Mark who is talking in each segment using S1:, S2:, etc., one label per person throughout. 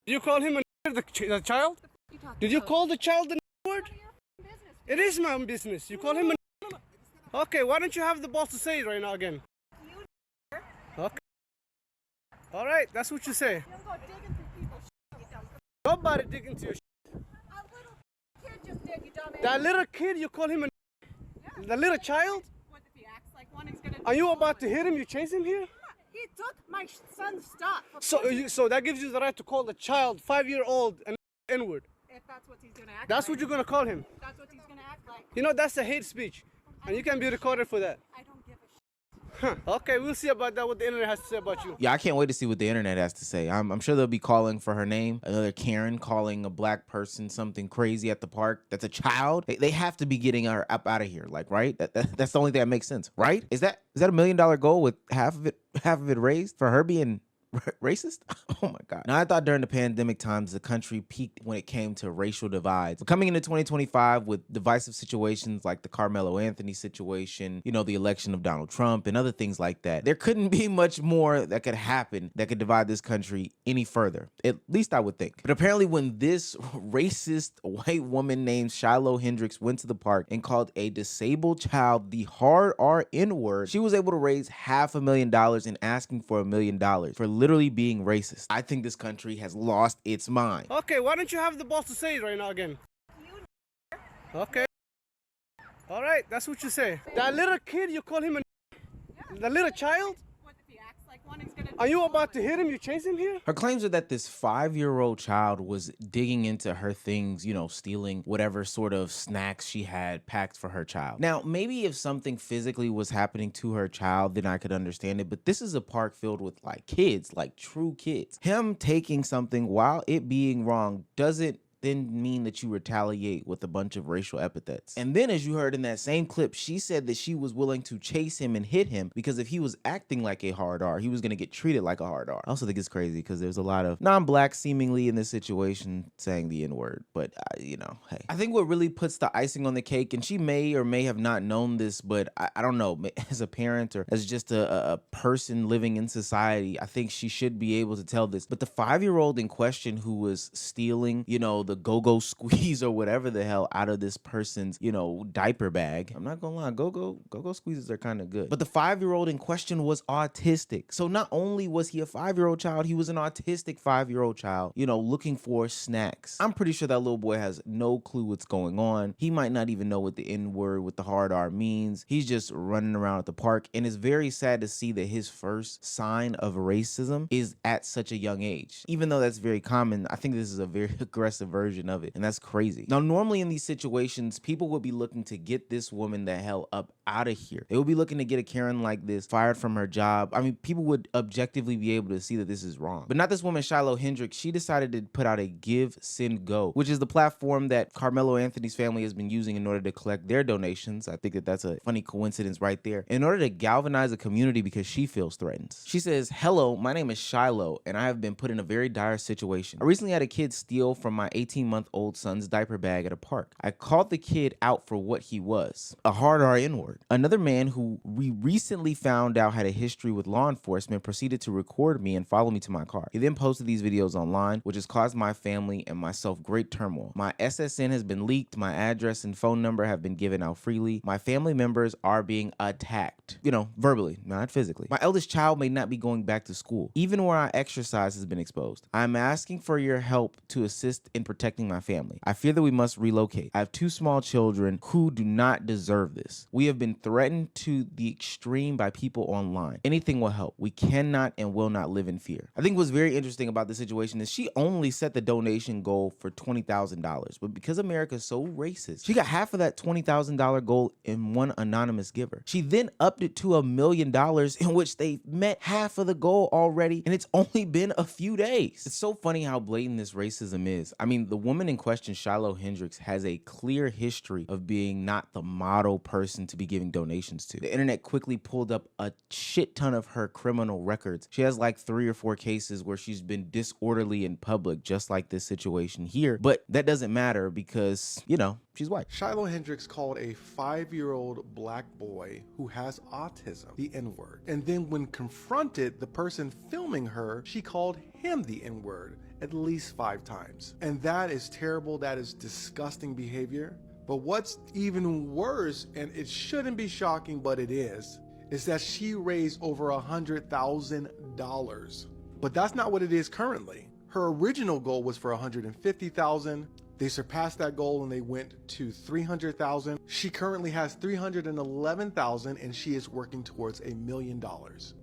S1: You call him the child? Did you call the child the word? It is my own business. You call him a... Okay, why don't you have the balls to say it right now again? Okay. All right, that's what you say. Nobody dig into your shit.
S2: A little kid just did, you dumbass.
S1: That little kid, you call him a...
S2: Yeah.
S1: The little child?
S2: What if he acts like one, he's gonna...
S1: Are you about to hit him? You chase him here?
S2: He took my son's stuff.
S1: So that gives you the right to call the child, 5-year-old, an N-word.
S2: If that's what he's gonna act
S1: That's
S2: like.
S1: what you're gonna call him.
S2: That's what he's gonna act like.
S1: You know, that's a hate speech. And you can be recorded for that.
S2: I don't give a shit.
S1: Huh. Okay, we'll see about that, what the internet has to say about you.
S3: Yeah, I can't wait to see what the internet has to say. I'm sure they'll be calling for her name. Another Karen calling a black person something crazy at the park. That's a child. They have to be getting her up out of here, like, right? That's the only thing that makes sense, right? Is that $1 million goal with half of it raised for her being racist? Oh my God. Now, I thought during the pandemic times, the country peaked when it came to racial divides. But coming into 2025 with divisive situations like the Carmelo Anthony situation, you know, the election of Donald Trump and other things like that, there couldn't be much more that could happen that could divide this country any further. At least I would think. But apparently when this racist white woman named Shiloh Hendricks went to the park and called a disabled child the hard R N-word, she was able to raise $500,000 in asking for $1 million for literally being racist. I think this country has lost its mind.
S1: Okay, why don't you have the balls to say it right now again? Okay. All right, that's what you say. That little kid, you call him a... The little child?
S2: What if he acts like one, he's gonna...
S1: Are you about to hit him? You chase him here?
S3: Her claims are that this 5-year-old child was digging into her things, you know, stealing whatever sort of snacks she had packed for her child. Now, maybe if something physically was happening to her child, then I could understand it. But this is a park filled with like kids, like true kids. Him taking something while it being wrong doesn't then mean that you retaliate with a bunch of racial epithets. And then, as you heard in that same clip, she said that she was willing to chase him and hit him because if he was acting like a hard R, he was gonna get treated like a hard R. I also think it's crazy because there's a lot of non-blacks seemingly in this situation saying the N-word, but you know, hey. I think what really puts the icing on the cake, and she may or may have not known this, but I don't know, as a parent or as just a person living in society, I think she should be able to tell this. But the 5-year-old in question who was stealing, you know, the go-go squeeze or whatever the hell out of this person's, you know, diaper bag. I'm not gonna lie, go-go squeezes are kind of good. But the 5-year-old in question was autistic. So not only was he a 5-year-old child, he was an autistic 5-year-old child, you know, looking for snacks. I'm pretty sure that little boy has no clue what's going on. He might not even know what the N-word with the hard R means. He's just running around at the park, and it's very sad to see that his first sign of racism is at such a young age. Even though that's very common, I think this is a very aggressive version of it, and that's crazy. Now, normally in these situations, people would be looking to get this woman the hell up out of here. They would be looking to get a Karen like this fired from her job. I mean, people would objectively be able to see that this is wrong. But not this woman, Shiloh Hendricks. She decided to put out a Give, Send, Go, which is the platform that Carmelo Anthony's family has been using in order to collect their donations. I think that that's a funny coincidence right there. In order to galvanize a community because she feels threatened. She says, "Hello, my name is Shiloh, and I have been put in a very dire situation. I recently had a kid steal from my 18-month-old son's diaper bag at a park. I called the kid out for what he was, a hard R N-word. Another man who we recently found out had a history with law enforcement proceeded to record me and follow me to my car. He then posted these videos online, which has caused my family and myself great turmoil. My SSN has been leaked, my address and phone number have been given out freely. My family members are being attacked, you know, verbally, not physically. My eldest child may not be going back to school. Even where I exercise has been exposed. I'm asking for your help to assist in protecting my family. I fear that we must relocate. I have 2 small children who do not deserve this. We have been threatened to the extreme by people online. Anything will help. We cannot and will not live in fear." I think what's very interesting about this situation is she only set the donation goal for $20,000, but because America is so racist, she got half of that $20,000 goal in one anonymous giver. She then upped it to $1 million, in which they met half of the goal already, and it's only been a few days. It's so funny how blatant this racism is. I mean, the woman in question, Shiloh Hendricks, has a clear history of being not the model person to be giving donations to. The internet quickly pulled up a shit ton of her criminal records. She has like 3 or 4 cases where she's been disorderly in public, just like this situation here. But that doesn't matter because, you know, she's white.
S4: Shiloh Hendricks called a 5-year-old black boy who has autism the N-word. And then when confronted, the person filming her, she called him the N-word at least 5 times. And that is terrible. That is disgusting behavior. But what's even worse, and it shouldn't be shocking, but it is that she raised over $100,000. But that's not what it is currently. Her original goal was for $150,000. They surpassed that goal and they went to $300,000. She currently has $311,000 and she is working towards $1 million.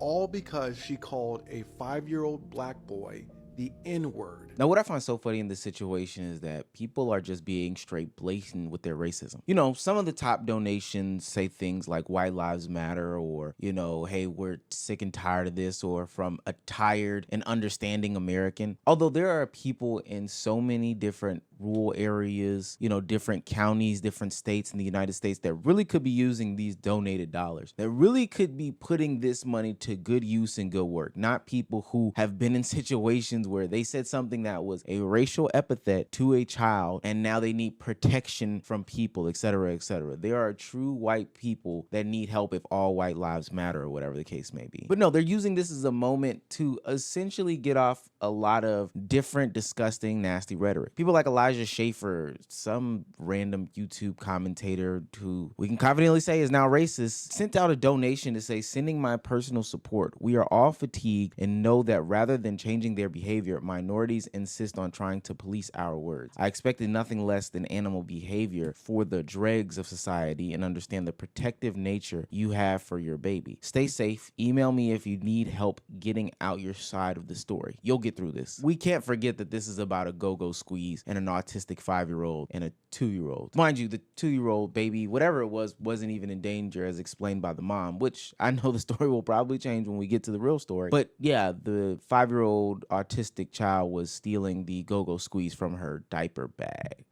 S4: All because she called a 5-year-old black boy the N-word.
S3: Now, what I find so funny in this situation is that people are just being straight blatant with their racism. You know, some of the top donations say things like white lives matter, or, you know, hey, we're sick and tired of this, or from a tired and understanding American. Although there are people in so many different rural areas, you know, different counties, different states in the United States that really could be using these donated dollars, that really could be putting this money to good use and good work, not people who have been in situations where they said something that was a racial epithet to a child and now they need protection from people, etc., etc. There are true white people that need help if all white lives matter, or whatever the case may be. But no, they're using this as a moment to essentially get off a lot of different, disgusting, nasty rhetoric. People like Elijah Schaefer, some random YouTube commentator who we can confidently say is now racist, sent out a donation to say, sending my personal support. We are all fatigued and know that rather than changing their behavior, minorities insist on trying to police our words. I expected nothing less than animal behavior for the dregs of society and understand the protective nature you have for your baby. Stay safe. Email me if you need help getting out your side of the story. You'll get through this. We can't forget that this is about a go-go squeeze and an autistic 5-year-old and a 2-year-old. Mind you, the 2-year-old baby, whatever it was, wasn't even in danger as explained by the mom, which I know the story will probably change when we get to the real story. But yeah, the 5-year-old autistic child was stealing the go-go squeeze from her diaper bag.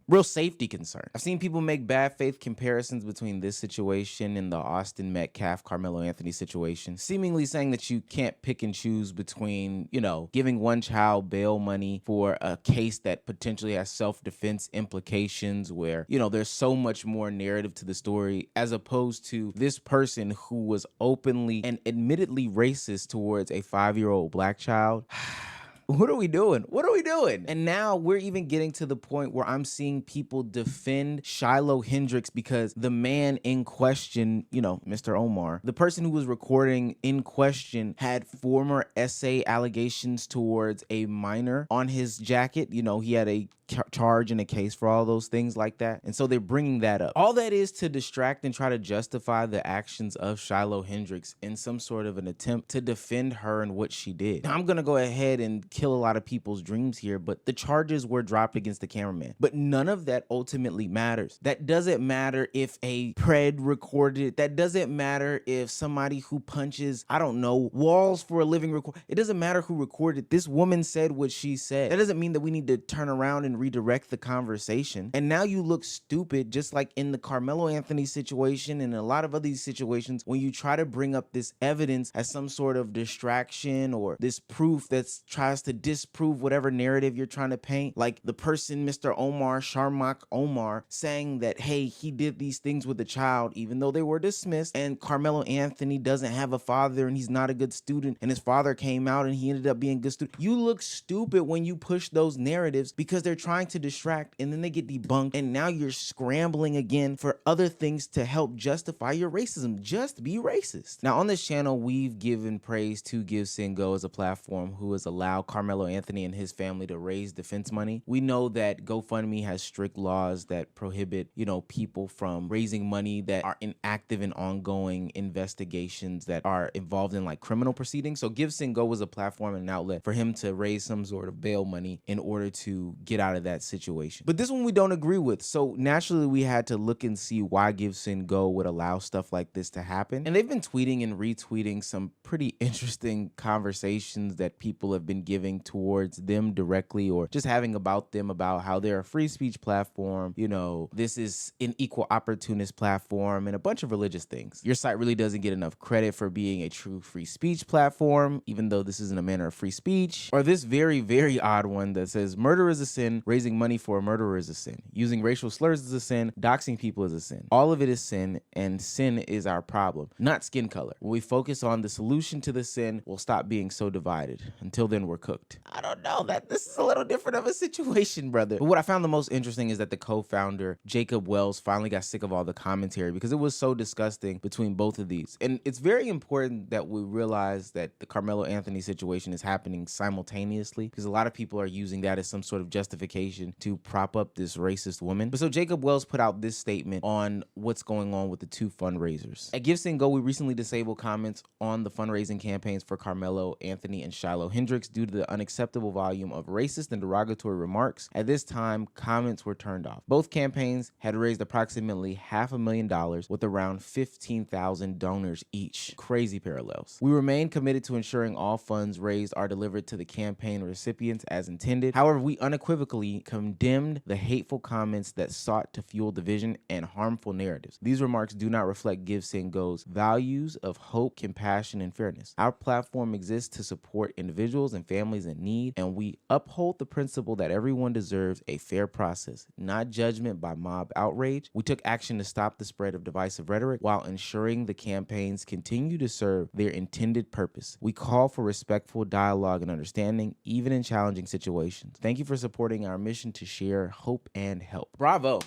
S3: Real safety concern. I've seen people make bad faith comparisons between this situation and the Austin Metcalf Carmelo Anthony situation, seemingly saying that you can't pick and choose between, you know, giving one child bail money for a case that potentially has self-defense implications where, you know, there's so much more narrative to the story, as opposed to this person who was openly and admittedly racist towards a 5-year-old black child. What are we doing? What are we doing? And now we're even getting to the point where I'm seeing people defend Shiloh Hendrix because the man in question, you know, Mr. Omar, the person who was recording in question, had former essay allegations towards a minor on his jacket. You know, he had a charge in a case for all those things like that. And so they're bringing that up. All that is to distract and try to justify the actions of Shiloh Hendrix in some sort of an attempt to defend her and what she did. Now, I'm going to go ahead and kill a lot of people's dreams here, but the charges were dropped against the cameraman. But none of that ultimately matters. That doesn't matter if a pred recorded. That doesn't matter if somebody who punches, I don't know, walls for a living record. It doesn't matter who recorded. This woman said what she said. That doesn't mean that we need to turn around and redirect the conversation. And now you look stupid, just like in the Carmelo Anthony situation and a lot of other situations, when you try to bring up this evidence as some sort of distraction or this proof that tries to disprove whatever narrative you're trying to paint. Like the person, Mr. Omar, Sharmak Omar, saying that, hey, he did these things with a child, even though they were dismissed, and Carmelo Anthony doesn't have a father and he's not a good student, and his father came out and he ended up being a good student. You look stupid when you push those narratives because they're trying to distract and then they get debunked, and now you're scrambling again for other things to help justify your racism. Just be racist. Now, on this channel, we've given praise to Give Send Go as a platform who has allowed Carmelo Anthony and his family to raise defense money. We know that GoFundMe has strict laws that prohibit, you know, people from raising money that are in active and ongoing investigations that are involved in like criminal proceedings. So Give Send Go was a platform and an outlet for him to raise some sort of bail money in order to get out of that situation. But this one we don't agree with. So naturally we had to look and see why Give Send Go would allow stuff like this to happen. And they've been tweeting and retweeting some pretty interesting conversations that people have been giving towards them directly, or just having about them, about how they're a free speech platform, you know, this is an equal opportunist platform, and a bunch of religious things. Your site really doesn't get enough credit for being a true free speech platform, even though this isn't a manner of free speech. Or this very, very odd one that says murder is a sin, raising money for a murderer is a sin, using racial slurs is a sin, doxing people is a sin. All of it is sin, and sin is our problem, not skin color. When we focus on the solution to the sin, we'll stop being so divided. Until then, we're cooked. cooked. I don't know, that this is a little different of a situation, brother. But what I found the most interesting is that the co-founder, Jacob Wells, finally got sick of all the commentary because it was so disgusting between both of these. And it's very important that we realize that the Carmelo Anthony situation is happening simultaneously, because a lot of people are using that as some sort of justification to prop up this racist woman. But so Jacob Wells put out this statement on what's going on with the two fundraisers. At Give Send Go, we recently disabled comments on the fundraising campaigns for Carmelo Anthony and Shiloh Hendrix due to the unacceptable volume of racist and derogatory remarks. At this time, comments were turned off. Both campaigns had raised approximately $500,000 with around 15,000 donors each. Crazy parallels. We remain committed to ensuring all funds raised are delivered to the campaign recipients as intended. However, we unequivocally condemned the hateful comments that sought to fuel division and harmful narratives. These remarks do not reflect Give Send Go's values of hope, compassion, and fairness. Our platform exists to support individuals and families in need, and we uphold the principle that everyone deserves a fair process, not judgment by mob outrage. We took action to stop the spread of divisive rhetoric while ensuring the campaigns continue to serve their intended purpose. We call for respectful dialogue and understanding, even in challenging situations. Thank you for supporting our mission to share hope and help. Bravo.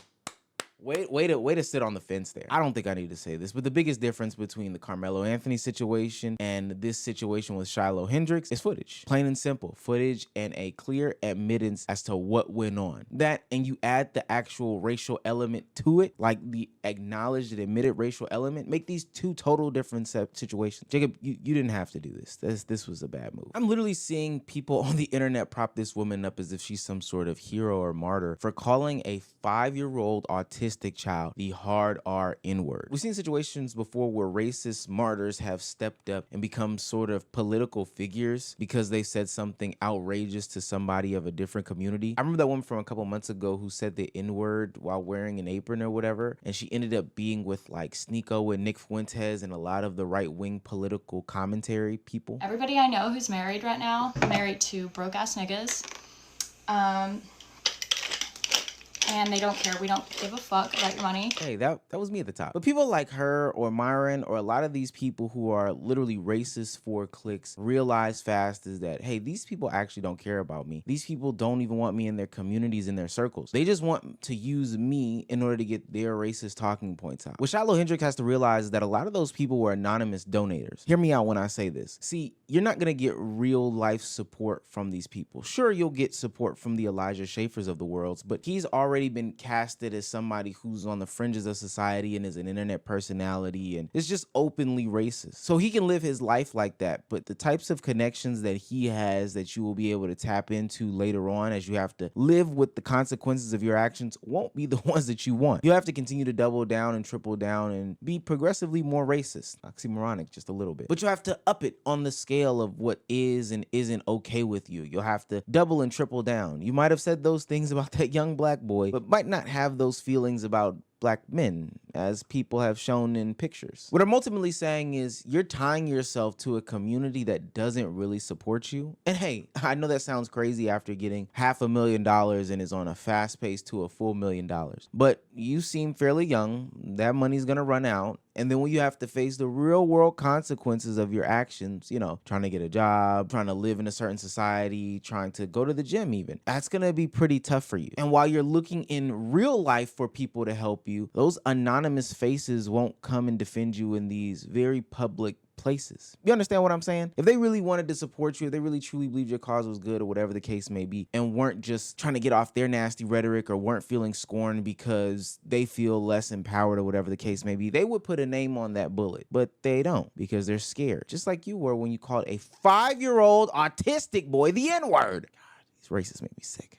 S3: Way to sit on the fence there. I don't think I need to say this, but the biggest difference between the Carmelo Anthony situation and this situation with Shiloh Hendrix is footage. Plain and simple. Footage and a clear admittance as to what went on. That, and you add the actual racial element to it, like the acknowledged and admitted racial element, make these two total different situations. Jacob, you didn't have to do this. This was a bad move. I'm literally seeing people on the internet prop this woman up as if she's some sort of hero or martyr for calling a 5-year-old autistic child the hard R N-word. We've seen situations before where racist martyrs have stepped up and become sort of political figures because they said something outrageous to somebody of a different community. I remember that woman from a couple months ago who said the N-word while wearing an apron or whatever, and she ended up being with like Sneeko and Nick Fuentes and a lot of the right-wing political commentary people.
S5: Everybody I know who's married right now, married to broke-ass niggas. And they don't care. We don't give a fuck about your money.
S3: Hey, that was me at the top. But people like her or Myron or a lot of these people who are literally racist for clicks realize fast is that, hey, these people actually don't care about me. These people don't even want me in their communities, in their circles. They just want to use me in order to get their racist talking points out. What Shiloh Hendrix has to realize is that a lot of those people were anonymous donators. Hear me out when I say this. See, you're not gonna get real life support from these people. Sure, you'll get support from the Elijah Schafers of the world, but he's already been casted as somebody who's on the fringes of society and is an internet personality and is just openly racist. So he can live his life like that, but the types of connections that he has that you will be able to tap into later on as you have to live with the consequences of your actions won't be the ones that you want. You have to continue to double down and triple down and be progressively more racist. Oxymoronic just a little bit. But you have to up it on the scale of what is and isn't okay with you. You'll have to double and triple down. You might have said those things about that young black boy, but might not have those feelings about black men, as people have shown in pictures. What I'm ultimately saying is you're tying yourself to a community that doesn't really support you. And hey, I know that sounds crazy after getting $500,000 and is on a fast pace to a full $1 million. But you seem fairly young. That money's gonna run out. And then when you have to face the real world consequences of your actions, you know, trying to get a job, trying to live in a certain society, trying to go to the gym even, that's gonna be pretty tough for you. And while you're looking in real life for people to help you, those anonymous faces won't come and defend you in these very public places. You understand what I'm saying? If they really wanted to support you, if they really truly believed your cause was good or whatever the case may be, and weren't just trying to get off their nasty rhetoric or weren't feeling scorned because they feel less empowered or whatever the case may be, they would put a name on that bullet. But they don't, because they're scared. Just like you were when you called a 5-year-old autistic boy the N-word. God, these racists make me sick.